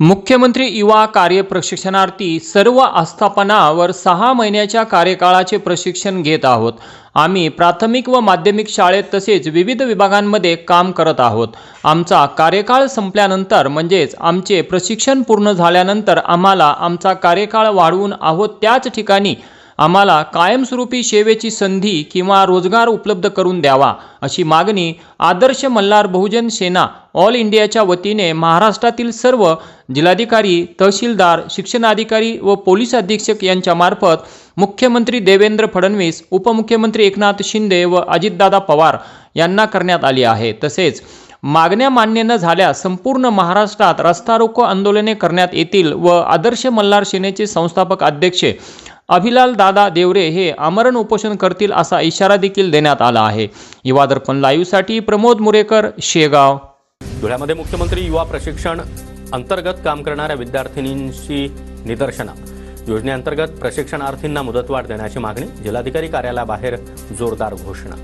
मुख्यमंत्री युवा कार्य प्रशिक्षणार्थी सर्व आस्थापनावर 6 महिन्याच्या कार्यकाळाचे प्रशिक्षण घेत आहोत। आम्ही प्राथमिक व माध्यमिक शाळेत तसेच विविध विभागांमध्ये काम करत आहोत। आमचा कार्यकाळ संपल्यानंतर म्हणजेच आमचे प्रशिक्षण पूर्ण झाल्यानंतर आम्हाला आमचा कार्यकाळ वाढवून आहोत त्याच ठिकाणी आम्हाला कायमस्वरूपी सेवेची संधी किंवा रोजगार उपलब्ध करून द्यावा अशी मागणी आदर्श मल्हार बहुजन सेना ऑल इंडियाच्या वतीने महाराष्ट्रातील सर्व जिल्हाधिकारी, तहसीलदार, शिक्षणाधिकारी व पोलीस अधीक्षक यांच्या मार्फत मुख्यमंत्री देवेंद्र फडणवीस, उपमुख्यमंत्री एकनाथ शिंदे व अजितदादा पवार यांना करण्यात आली आहे। तसेच मागण्या मान्य न झाल्यास संपूर्ण महाराष्ट्रात रस्ता रोको आंदोलने करण्यात येतील व आदर्श मल्हार सेनेचे संस्थापक अध्यक्ष अभिलाल दादा देवरे हे आमरण उपोषण करतील असा इशारा देखील देण्यात आला आहे। युवा दर्पण लाईव्ह साठी प्रमोद मुरेकर, शेगाव। धुळ्यामध्ये मुख्यमंत्री युवा प्रशिक्षण अंतर्गत काम करणाऱ्या विद्यार्थिनींची निदर्शना। योजनेअंतर्गत प्रशिक्षणार्थींना मुदतवाढ देण्याची मागणी। जिल्हाधिकारी कार्यालयाबाहेर जोरदार घोषणा।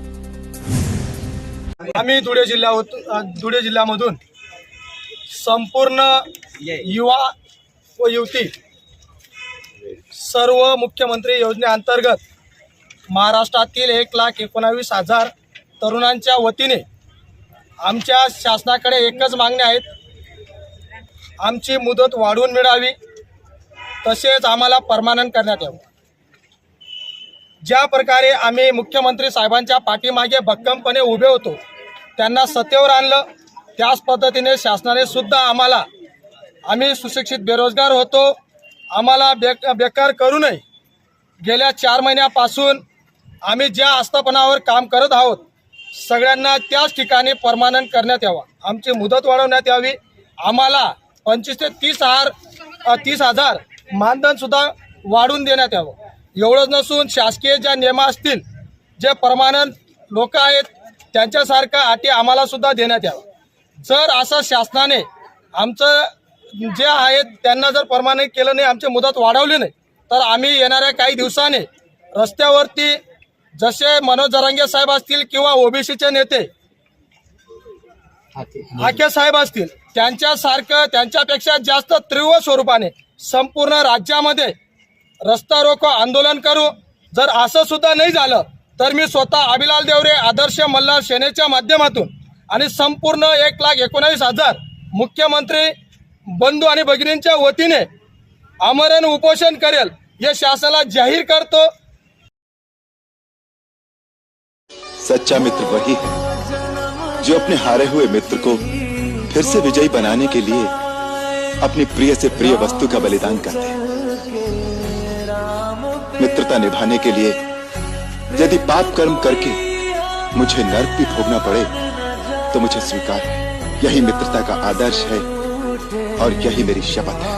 आम्ही धुळे जिल्ह्यामधून संपूर्ण युवा व युवती सर्व मुख्यमंत्री योजनेअंतर्गत महाराष्ट्रातील 1,19,000 तरुणांच्या वतीने आमच्या शासनाकडे एकच मागणी आहेत। आमची मुदत वाढवून मिळावी, तसेच आम्हाला परमनंट करण्यात यावं। ज्या प्रकारे आम्ही मुख्यमंत्री साहेबांच्या पाठीमागे भक्कमपणे उभे होतो, त्यांना सत्तेवर आणलं, त्याच पद्धतीने शासनाने सुद्धा आम्ही सुशिक्षित बेरोजगार होतो, आम्हाला बेकार करू नये। गेल्या 4 महिन्यापासून आम्ही ज्या आस्थापनावर काम करत आहोत सगळ्यांना त्याच ठिकाणी परमनंट करण्यात यावा, आमची मुदत वाढवण्यात यावी। आम्हाला 25 ते 30,000 मानधन सुद्धा वाढवून देण्यात यावं। एवढंच नसून शासकीय ज्या नियम असतील, जे परमनंट लोक आहेत त्यांच्यासारखा अटी आम्हाला सुद्धा देण्यात यावं। जर असं शासनाने आमचं जे आहेत त्यांना जर परमनंट केलं नाही, आमची मुदत वाढवली नाही, तर आम्ही येणाऱ्या काही दिवसांनी रस्त्यावरती जसे मनोज जरांगे साहेब असतील किंवा ओबीसीचे नेते आके साहेब असतील त्यांच्यासारखं त्यांच्यापेक्षा जास्त तीव्र स्वरूपाने संपूर्ण राज्यामध्ये रस्ता रोको आंदोलन करू। जर असं सुद्धा नाही झालं तर मी स्वतः अभिलाल देवरे आदर्श मल्हार सेनेच्या माध्यमातून आणि संपूर्ण 1,19,000 मुख्यमंत्री बंधू आणि भगिनींच्या वतीने आमरण उपोषण करेल, हे शासनाला जाहीर करतो। सच्चा मित्र वही है जो अपने हारे हुए मित्र को फिर से विजयी बनाने के लिए अपनी प्रिय से प्रिय वस्तु का बलिदान करते हैं। मित्रता निभाने के लिए यदि पाप कर्म करके मुझे नरक भी भोगना पड़े तो मुझे स्वीकार है। यही मित्रता का आदर्श है और यही मेरी शपथ है।